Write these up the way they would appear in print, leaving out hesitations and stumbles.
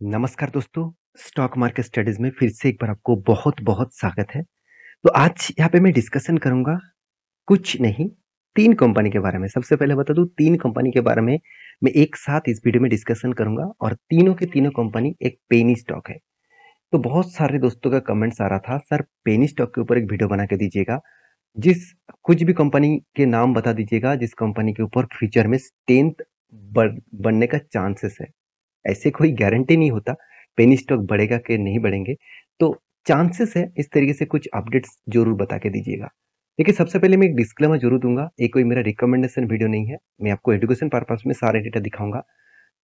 नमस्कार दोस्तों, stock market studies में फिर से एक बार आपको बहुत-बहुत स्वागत है। तो आज यहाँ पे मैं डिस्कशन करूँगा कुछ नहीं 3 कंपनी के बारे में। सबसे पहले बता दूँ 3 कंपनी के बारे में मैं एक साथ इस वीडियो में डिस्कशन करूँगा और तीनों के तीनों कंपनी एक पेनी स्टॉक है। तो बहुत सारे दोस्तों का कमेंट्स आ रहा था, सर पेनी स्टॉक के ऊपर एक वीडियो बना के दीजिएगा। जिस कुछ भी कंपनी के नाम बता दीजिएगा जिस कंपनी के ऊपर फ्यूचर में 10th बनने का चांसेस है। ऐसे कोई गारंटी नहीं होता पेनी स्टॉक बढ़ेगा कि नहीं बढ़ेंगे, तो चांसेस है इस तरीके से कुछ अपडेट्स जरूर बता के दीजिएगा। देखिए सबसे पहले मैं एक डिस्क्लेमर जरूर दूंगा, ये कोई मेरा रिकमेंडेशन वीडियो नहीं है, मैं आपको एजुकेशन पर्पस में सारे डेटा दिखाऊंगा।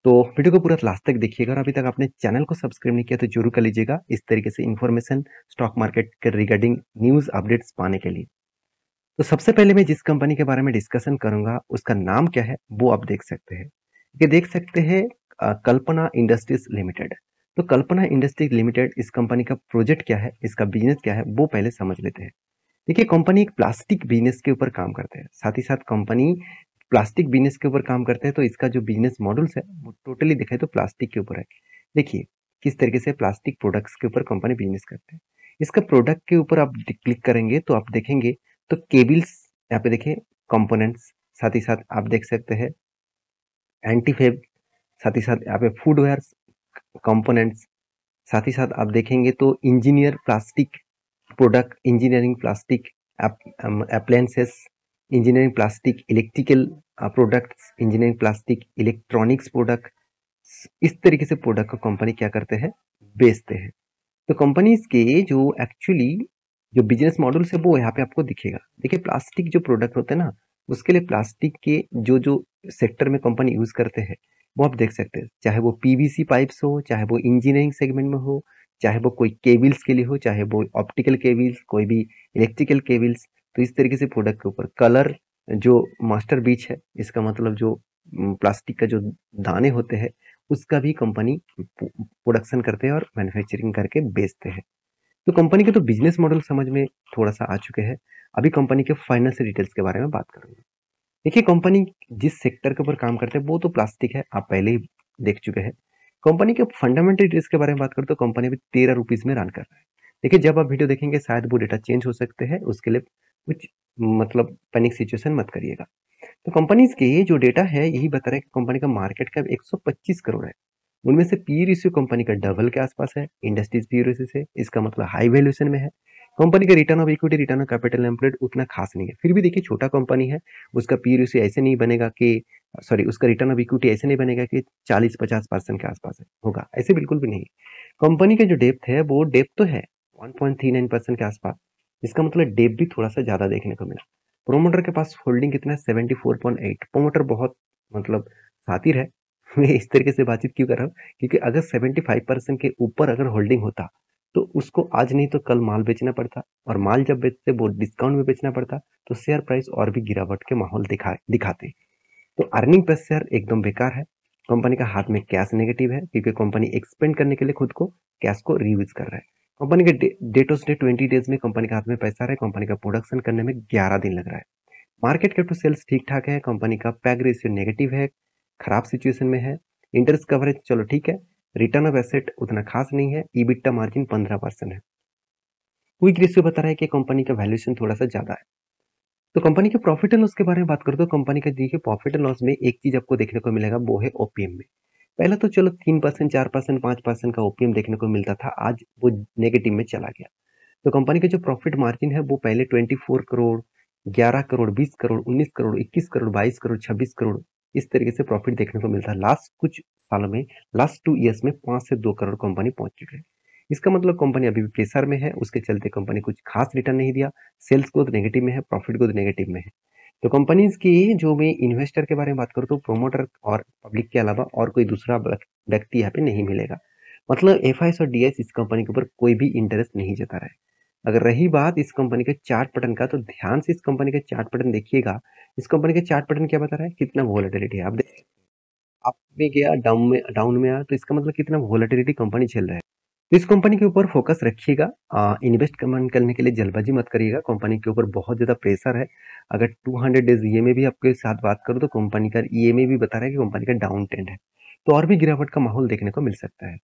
तो वीडियो को पूरा लास्ट तक देखिएगा और अभी तक आपने चैनल को सब्सक्राइब नहीं किया तो जरूर कर लीजिएगा इस तरीके से इन्फॉर्मेशन स्टॉक मार्केट के रिगार्डिंग न्यूज अपडेट्स पाने के लिए। तो सबसे पहले मैं जिस कंपनी के बारे में डिस्कशन करूंगा उसका नाम क्या है वो आप देख सकते हैं। ये देख सकते हैं कल्पना इंडस्ट्रीज लिमिटेड। तो कल्पना इंडस्ट्रीज लिमिटेड इस कंपनी का प्रोजेक्ट क्या है, इसका बिजनेस क्या है वो पहले समझ लेते हैं। देखिए कंपनी एक प्लास्टिक बिजनेस के ऊपर काम करते हैं, साथ ही साथ कंपनी प्लास्टिक बिजनेस के ऊपर काम करते हैं, तो इसका जो बिजनेस मॉडल्स है वो टोटली देखें तो प्लास्टिक के ऊपर है। देखिए किस तरीके से प्लास्टिक प्रोडक्ट्स के ऊपर कंपनी बिजनेस करते हैं। इसका प्रोडक्ट के ऊपर आप क्लिक करेंगे तो आप देखेंगे तो केबल्स यहाँ पे देखिए, कंपोनेंट्स, साथ ही साथ आप देख सकते हैं एंटीफेब, साथ ही साथ यहाँ पे फूडवेयर कंपोनेंट्स, साथ ही साथ आप देखेंगे तो engineer plastic product, engineering plastic appliances, engineering plastic electrical products, engineering plastic electronics product, इस तरीके से प्रोडक्ट को कंपनी क्या करते हैं, बेचते हैं। तो कंपनीज के जो एक्चुअली जो बिजनेस मॉडल्स है वो यहाँ पे आपको दिखेगा। देखिए प्लास्टिक जो प्रोडक्ट होते हैं ना, उसके लिए प्लास्टिक के जो जो सेक्टर में कंपनी यूज करते हैं वो आप देख सकते हैं, चाहे वो पीवीसी पाइप्स हो, चाहे वो इंजीनियरिंग सेगमेंट में हो, चाहे वो कोई केबल्स के लिए हो, चाहे वो ऑप्टिकल केबल्स, कोई भी इलेक्ट्रिकल केबल्स। तो इस तरीके से प्रोडक्ट के ऊपर कलर जो मास्टर बीच है, इसका मतलब जो प्लास्टिक का जो दाने होते हैं उसका भी कंपनी प्रोडक्शन करते हैं और मैन्युफैक्चरिंग करके बेचते हैं। तो कंपनी के तो बिजनेस मॉडल समझ में थोड़ा सा आ चुके हैं। अभी कंपनी के फाइनेंशियल डिटेल्स के बारे में बात करूंगा। देखिए कंपनी जिस सेक्टर के ऊपर काम करते हैं वो तो प्लास्टिक है, आप पहले ही देख चुके हैं। कंपनी के फंडामेंटल डिटेल्स के बारे में बात करें तो कंपनी अभी 13 रुपीज में रन कर रहा है। देखिए जब आप वीडियो देखेंगे शायद वो डेटा चेंज हो सकते हैं, उसके लिए कुछ मतलब पैनिक सिचुएशन मत करिएगा। तो कंपनीज के जो डेटा है यही बता रहा है कि कंपनी का मार्केट कैप 125 करोड़ है। उनमें से पी रेशियो कंपनी का डबल के आसपास है इंडस्ट्रीज पी रेशियो से, इसका मतलब हाई वैल्यूएशन में है। कंपनी का return of equity, return of capital employed उतना खास नहीं है, फिर भी देखिए छोटा कंपनी है, उसका पी रेशियो ऐसे नहीं बनेगा कि सॉरी उसका रिटर्न ऑफ इक्विटी ऐसे नहीं बनेगा कि 40-50% के आसपास है होगा, ऐसे बिल्कुल भी नहीं। कंपनी का जो डेप्थ है वो डेप्थ तो है 1.39% के आसपास, इसका मतलब डेप्थ भी थोड़ा सा ज्यादा देखने को मिला। प्रोमोटर के पास होल्डिंग कितना है, 74.8। प्रोमोटर बहुत मतलब शातिर है। मैं इस तरीके से बातचीत क्यों कर रहा हूँ, क्योंकि अगर 75% के ऊपर अगर होल्डिंग होता तो उसको आज नहीं तो कल माल बेचना पड़ता, और माल जब बेचते वो डिस्काउंट में बेचना पड़ता, तो शेयर प्राइस और भी गिरावट के माहौल दिखाते। तो अर्निंग पर शेयर एकदम बेकार है। कंपनी का हाथ में कैश नेगेटिव है क्योंकि कंपनी एक्सपेंड करने के लिए खुद को कैश को रीयूज कर रहा है। कंपनी के डेट ऑफ 20 डेज में कंपनी के हाथ में पैसा रहा है, कंपनी का प्रोडक्शन करने में 11 दिन लग रहा है। मार्केट कैप टू सेल्स ठीक ठाक है, कंपनी का पैग रेशियो नेगेटिव है, खराब सिचुएशन में है। इंटरेस्ट कवरेज चलो ठीक है, रिटर्न ऑफ एसेट उतना खास नहीं है, ईबिटा मार्जिन 15% है। क्विक रेशियो बता रहा है कि कंपनी का वैल्यूएशन थोड़ा सा ज्यादा है। तो कंपनी के प्रॉफिट एंड लॉस के बारे में बात करें तो कंपनी का देखिए प्रॉफिट एंड लॉस में एक चीज आपको देखने को मिलेगा वो है ओपीएम में। पहले तो चलो 3%, 4%, 5% का ओपीएम देखने को मिलता था, आज वो नेगेटिव में चला गया। तो कंपनी का जो प्रॉफिट मार्जिन है वो पहले 24 करोड़, 11 करोड़, 20 करोड़, 19 करोड़, 21 करोड़, 22 करोड़, 26 करोड़, इस तरीके से प्रॉफिट देखने को मिलता है। लास्ट कुछ सालों में, लास्ट 2 ईयर्स में 5 से 2 करोड़ कंपनी पहुंच चुकी है। इसका मतलब कंपनी अभी भी प्रेशर में है, उसके चलते कंपनी कुछ खास रिटर्न नहीं दिया, सेल्स ग्रोथ नेगेटिव में है, प्रॉफिट ग्रोथ नेगेटिव में है। तो कंपनीज की जो मैं इन्वेस्टर के बारे में बात करूँ तो प्रोमोटर और पब्लिक के अलावा और कोई दूसरा व्यक्ति यहाँ पे नहीं मिलेगा। मतलब एफआईएस और डीएस इस कंपनी के ऊपर कोई भी इंटरेस्ट नहीं जता रहा है। अगर रही बात इस कंपनी के चार्ट पैटर्न का, तो ध्यान से इस कंपनी के चार्ट पैटर्न देखिएगा। इस कंपनी के चार्ट पैटर्न क्या बता रहा है, कितना वोलेटिलिटी है। आप देख, अप में गया, डाउन में आया, तो इसका मतलब कितना वोलेटिलिटी कंपनी झेल रहा है। तो इस कंपनी के ऊपर फोकस रखिएगा। इन्वेस्ट करने के लिए जल्दबाजी मत करिएगा, कंपनी के ऊपर बहुत ज्यादा प्रेशर है। अगर 200 डेज ईएमए भी आपके साथ बात करूँ तो कंपनी का ईएमए भी बता रहा है कि कंपनी का डाउन ट्रेंड है, तो और भी गिरावट का माहौल देखने को मिल सकता है।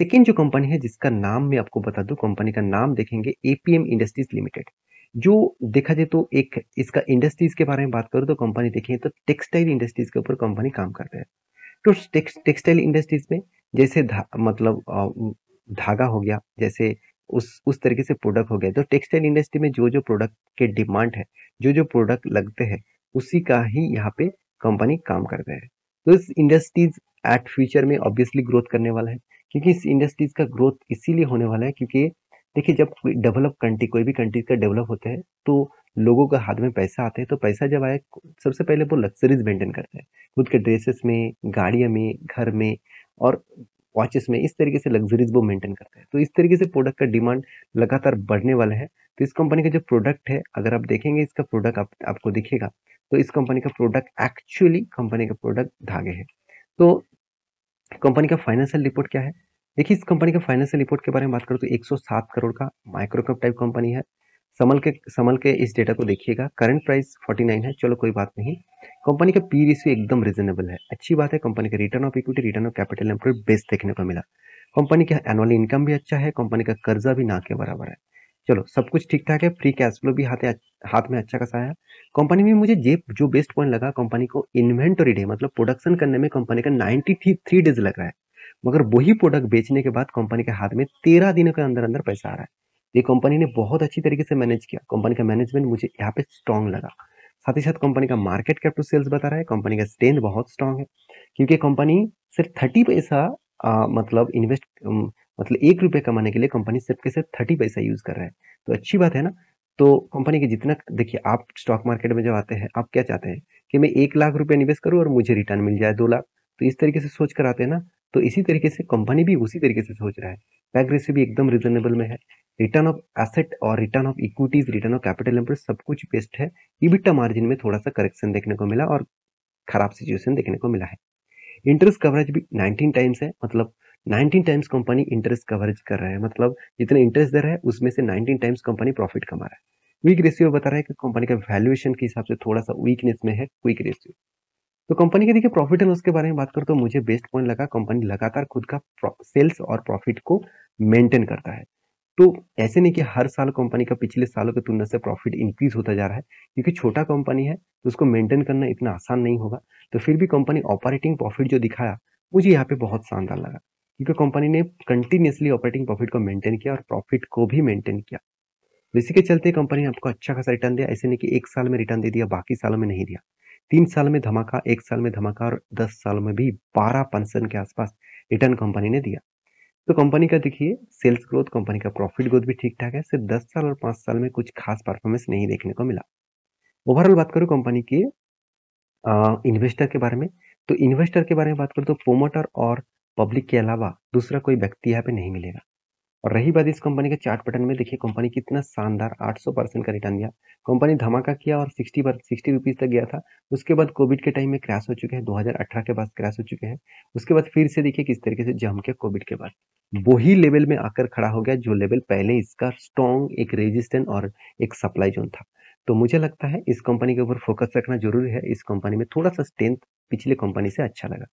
सेकंड जो कंपनी है जिसका नाम मैं आपको बता दूं, कंपनी का नाम देखेंगे एपीएम इंडस्ट्रीज लिमिटेड। जो देखा जाए तो एक इसका इंडस्ट्रीज के बारे में बात करूं तो कंपनी देखें तो टेक्सटाइल इंडस्ट्रीज के ऊपर कंपनी काम करता है। तो टेक्सटाइल इंडस्ट्रीज में जैसे मतलब धागा हो गया, जैसे उस तरीके से प्रोडक्ट हो गया। तो टेक्सटाइल इंडस्ट्री में जो जो प्रोडक्ट के डिमांड है, जो जो प्रोडक्ट लगते हैं, उसी का ही यहाँ पे कंपनी काम करता है। तो इस इंडस्ट्रीज एट फ्यूचर में ऑब्वियसली ग्रोथ करने वाला है, क्योंकि इस इंडस्ट्रीज का ग्रोथ इसीलिए होने वाला है क्योंकि देखिए जब डेवलप कंट्री, कोई भी कंट्री का डेवलप होता है तो लोगों का हाथ में पैसा आता है। तो पैसा जब आए, सबसे पहले वो लग्जरीज मेंटेन करते हैं, खुद के ड्रेसेस में, गाड़ियों में, घर में और वॉचेस में। इस तरीके से लग्जरीज वो मेंटेन करते हैं। तो इस तरीके से प्रोडक्ट का डिमांड लगातार बढ़ने वाला है। तो इस कंपनी का जो प्रोडक्ट है, अगर आप देखेंगे इसका प्रोडक्ट आपको दिखेगा, तो इस कंपनी का प्रोडक्ट एक्चुअली कंपनी का प्रोडक्ट धागे है। तो कंपनी का फाइनेंशियल रिपोर्ट क्या है? देखिए इस कंपनी का फाइनेंशियल रिपोर्ट के बारे में बात करूँ तो 107 करोड़ का माइक्रो कैप टाइप कंपनी है। संभल के इस डेटा को देखिएगा। करंट प्राइस 49 है, चलो कोई बात नहीं। कंपनी का पी रेशियो एकदम रीजनेबल है, अच्छी बात है। कंपनी का return of equity, return of capital employed best देखने को मिला। कंपनी का एनुअल इनकम भी अच्छा है, कंपनी का कर्जा भी ना के बराबर है। चलो सब कुछ ठीक ठाक है। फ्री कैश फ्लो भी हाथ में अच्छा खासा है। कंपनी में मुझे जो बेस्ट पॉइंट लगा, कंपनी को इन्वेंटरी डे मतलब प्रोडक्शन करने में कंपनी का 93 डेज लग रहा है, मगर वही प्रोडक्ट बेचने के बाद कंपनी के हाथ में 13 दिनों के अंदर अंदर पैसा आ रहा है। ये कंपनी ने बहुत अच्छी तरीके से मैनेज किया। कंपनी का मैनेजमेंट मुझे यहाँ पे स्ट्रांग लगा। साथ ही साथ कंपनी का मार्केट कैप टू सेल्स बता रहा है, कंपनी का स्ट्रेंथ बहुत स्ट्रांग है, क्योंकि कंपनी सिर्फ 30 पैसा मतलब मतलब 1 रुपये कमाने के लिए कंपनी सिर्फ के सिर्फ 30 पैसा यूज कर रहा है। तो अच्छी बात है ना। तो कंपनी के जितना, देखिए आप स्टॉक मार्केट में जब आते हैं, आप क्या चाहते हैं कि मैं 1 लाख रुपए निवेश करूं और मुझे रिटर्न मिल जाए 2 लाख। तो इस तरीके से सोच कर आते हैं ना। तो इसी तरीके से कंपनी भी उसी तरीके से सोच रहा है। पैक रेशियो भी एकदम रिजनेबल में है। रिटर्न ऑफ एसेट और return of equities, return of capital employed सब कुछ बेस्ट है। ईबिटा मार्जिन में थोड़ा सा करेक्शन देखने को मिला और खराब सिचुएशन देखने को मिला है। इंटरेस्ट कवरेज भी 19 टाइम्स है, मतलब 19 टाइम्स कंपनी इंटरेस्ट कवरेज कर रहा है, मतलब जितना इंटरेस्ट दे रहा है उसमें से 19 टाइम्स कंपनी प्रॉफिट कमा रहा है। वीक रेशियो बता रहा है कि कंपनी का वैल्यूएशन के हिसाब से थोड़ा सा वीकनेस में है, क्विक रेशियो। तो कंपनी के देखिए प्रॉफिट एंड लॉस के बारे में बात करो तो मुझे बेस्ट पॉइंट लगा, कंपनी लगातार खुद का सेल्स और प्रॉफिट को मेंटेन करता है। तो ऐसे नहीं कि हर साल कंपनी का पिछले सालों की तुलना से प्रॉफिट इंक्रीज होता जा रहा है, क्योंकि छोटा कंपनी है तो उसको मेंटेन करना इतना आसान नहीं होगा। तो फिर भी कंपनी ऑपरेटिंग प्रॉफिट जो दिखाया, मुझे यहाँ पे बहुत शानदार लगा, क्योंकि कंपनी ने कंटिन्यूसली ऑपरेटिंग प्रॉफिट को मेंटेन किया और प्रॉफिट को भी मेंटेन किया। तो इसी के चलते कंपनी आपको अच्छा खासा रिटर्न दिया। ऐसे नहीं कि 1 साल में रिटर्न दे दिया, बाकी सालों में नहीं दिया। 3 साल में धमाका, 1 साल में धमाका और 10 सालों में भी 12% के आसपास रिटर्न कंपनी ने दिया। तो कंपनी का देखिए सेल्स ग्रोथ, कंपनी का प्रॉफिट ग्रोथ भी ठीक ठाक है। सिर्फ 10 साल और 5 साल में कुछ खास परफॉर्मेंस नहीं देखने को मिला। ओवरऑल बात करूं कंपनी के इन्वेस्टर के बारे में, तो इन्वेस्टर के बारे में बात करूं तो प्रोमोटर और पब्लिक के अलावा दूसरा कोई व्यक्ति यहाँ पे नहीं मिलेगा। और रही बात इस कंपनी के चार्ट पैटर्न में, देखिए कंपनी कितना शानदार 800% का रिटर्न दिया। कंपनी धमाका किया और 60 रुपीज तक गया था। उसके बाद कोविड के टाइम में क्रैश हो चुके हैं, 2018 के बाद क्रैश हो चुके हैं। उसके बाद फिर से देखिए किस तरीके से जम के कोविड के बाद वही लेवल में आकर खड़ा हो गया, जो लेवल पहले इसका स्ट्रॉन्ग एक रेजिस्टेंस और एक सप्लाई जोन था। तो मुझे लगता है इस कंपनी के ऊपर फोकस रखना जरूरी है। इस कंपनी में थोड़ा सा स्ट्रेंथ पिछले कंपनी से अच्छा लगा।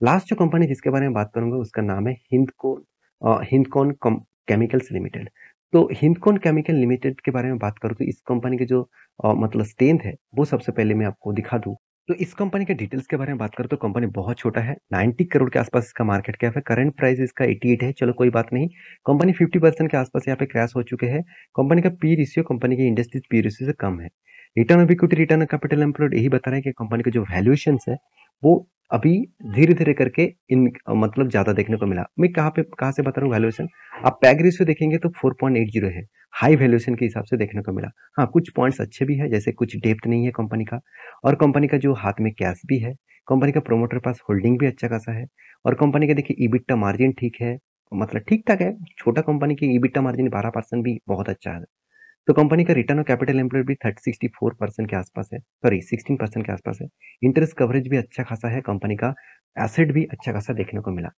लास्ट जो कंपनी जिसके बारे में बात करूंगा उसका नाम है हिंदकॉन केमिकल्स लिमिटेड। तो हिंदकॉन केमिकल लिमिटेड के बारे में बात करूं तो इस कंपनी के जो मतलब स्ट्रेंथ है वो सबसे पहले मैं आपको दिखा दूं। तो इस कंपनी के डिटेल्स के बारे में बात करूं तो कंपनी बहुत छोटा है, 90 करोड़ के आसपास इसका मार्केट कैप है। करंट प्राइस इसका 88 है, चलो कोई बात नहीं। कंपनी 50% के आसपास यहाँ पे क्रैश हो चुके हैं। कंपनी का पी रेशियो कंपनी की इंडस्ट्रीज पी रेशियो से कम है। Return of equity, return of capital employed यही बता रहे हैं कि कंपनी के जो वैल्यूएशन है वो अभी धीरे धीरे करके इन मतलब ज्यादा देखने को मिला। मैं कहाँ से बता रहा हूँ वैल्यूएशन, आप पैग रेशियो देखेंगे तो 4.80 है, हाई वैल्यूएशन के हिसाब से देखने को मिला। हाँ कुछ पॉइंट्स अच्छे भी है, जैसे कुछ डेप्थ नहीं है कंपनी का, और कंपनी का जो हाथ में कैश भी है, कंपनी का प्रोमोटर पास होल्डिंग भी अच्छा खासा है, और कंपनी का देखिए ईबिटा मार्जिन ठीक है, मतलब ठीक ठाक है। छोटा कंपनी की ईबिटा मार्जिन 12% भी बहुत अच्छा है। तो कंपनी का रिटर्न ऑफ कैपिटल एम्प्लॉयड भी 64% के आसपास है, सॉरी 16% के आसपास है। इंटरेस्ट कवरेज भी अच्छा खासा है, कंपनी का एसेट भी अच्छा खासा देखने को मिला।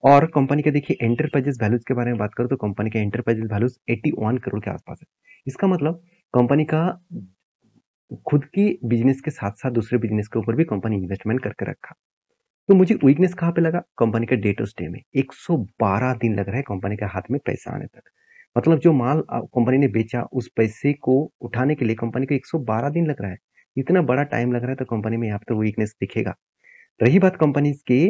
और कंपनी के देखिए एंटरप्राइजेस वैल्यूज के बारे में बात करूं तो कंपनी के एंटरप्राइजेस वैल्यूज 81 करोड़ के आसपास है। इसका मतलब कंपनी का खुद की बिजनेस के साथ साथ दूसरे बिजनेस के ऊपर भी कंपनी इन्वेस्टमेंट करके रखा। तो मुझे वीकनेस कहाँ पे लगा? कंपनी के डेट स्टे में। 112 दिन लग रहा है कंपनी के हाथ में पैसा आने तक। मतलब जो माल कंपनी ने बेचा, उस पैसे को उठाने के लिए कंपनी को 112 दिन लग रहा है। इतना बड़ा टाइम लग रहा है, तो कंपनी में यहाँ पे तो वीकनेस दिखेगा। रही बात कंपनीज़ के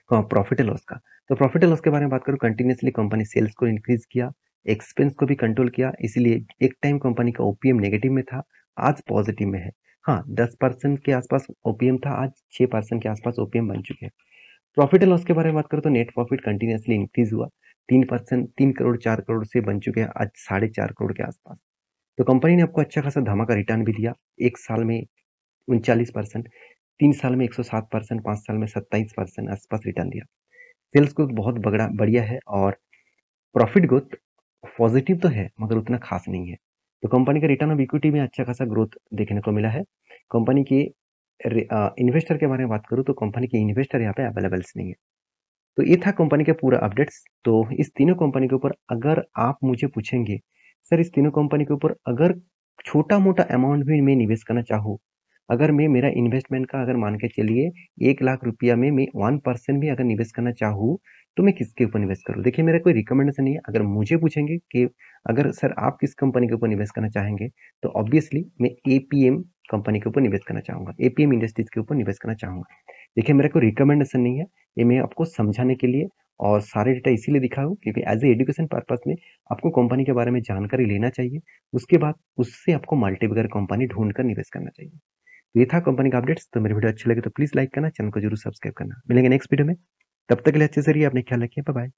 प्रॉफिट एंड लॉस का, तो प्रॉफिट एंड लॉस के बारे में बात करूँ, कंटिन्यूअसली कंपनी सेल्स को इंक्रीज़ किया, एक्सपेंस को भी कंट्रोल किया, इसीलिए एक टाइम कंपनी का ओपीएम नेगेटिव में था, आज पॉजिटिव में है। हाँ, 10% के आसपास ओपीएम था, आज 6% के आसपास ओपीएम बन चुके हैं। प्रॉफिट एंड लॉस के बारे में बात करूँ तो नेट प्रॉफिट कंटिन्यूअसली इंक्रीज़ हुआ, 3%, 3 करोड़ 4 करोड़ से बन चुके हैं आज 4.5 करोड़ के आसपास। तो कंपनी ने आपको अच्छा खासा धमाका रिटर्न भी दिया, 1 साल में 39%, 3 साल में 107%, 5 साल में 27% आसपास रिटर्न दिया। सेल्स ग्रोथ बहुत बगड़ा बढ़िया है और प्रॉफिट ग्रोथ पॉजिटिव तो है, मगर उतना खास नहीं है। तो कंपनी का रिटर्न ऑफ इक्विटी में अच्छा खासा ग्रोथ देखने को मिला है। कंपनी के इन्वेस्टर के बारे में बात करूँ तो कंपनी के इन्वेस्टर यहाँ पे अवेलेबल्स नहीं है। तो ये था कंपनी का पूरा अपडेट्स। तो इस तीनों कंपनी के ऊपर अगर आप मुझे पूछेंगे, सर इस तीनों कंपनी के ऊपर अगर छोटा-मोटा अमाउंट भी मैं निवेश करना चाहूँ, अगर मैं मेरा इन्वेस्टमेंट का अगर मान के चलिए 1 लाख रुपया में मैं 1% भी अगर निवेश करना चाहूँ, तो मैं किसके ऊपर निवेश करूँ? देखिए मेरा कोई रिकमेंडेशन नहीं है, अगर मुझे पूछेंगे कि अगर सर आप किस कंपनी के ऊपर निवेश करना चाहेंगे, तो ऑब्वियसली मैं एपीएम कंपनी के ऊपर निवेश करना चाहूँगा, एपीएम इंडस्ट्रीज़ के ऊपर निवेश करना चाहूँगा। देखिए मेरा कोई रिकमेंडेशन नहीं है, ये मैं आपको समझाने के लिए और सारे डेटा इसीलिए दिखा हूँ क्योंकि एज़ ए एजुकेशन पर्पज़ में आपको कंपनी के बारे में जानकारी लेना चाहिए। उसके बाद उससे आपको मल्टीबैगर कंपनी ढूँढ कर निवेश करना चाहिए। तो ये था कंपनी का अपडेट्स। तो मेरी वीडियो अच्छी लगे तो प्लीज़ लाइक करना, चैनल को ज़रूर सब्सक्राइब करना। मिलेंगे नेक्स्ट वीडियो में, तब तक के लिए अच्छे से रहिए, अपना ख्याल रखिए। Bye bye.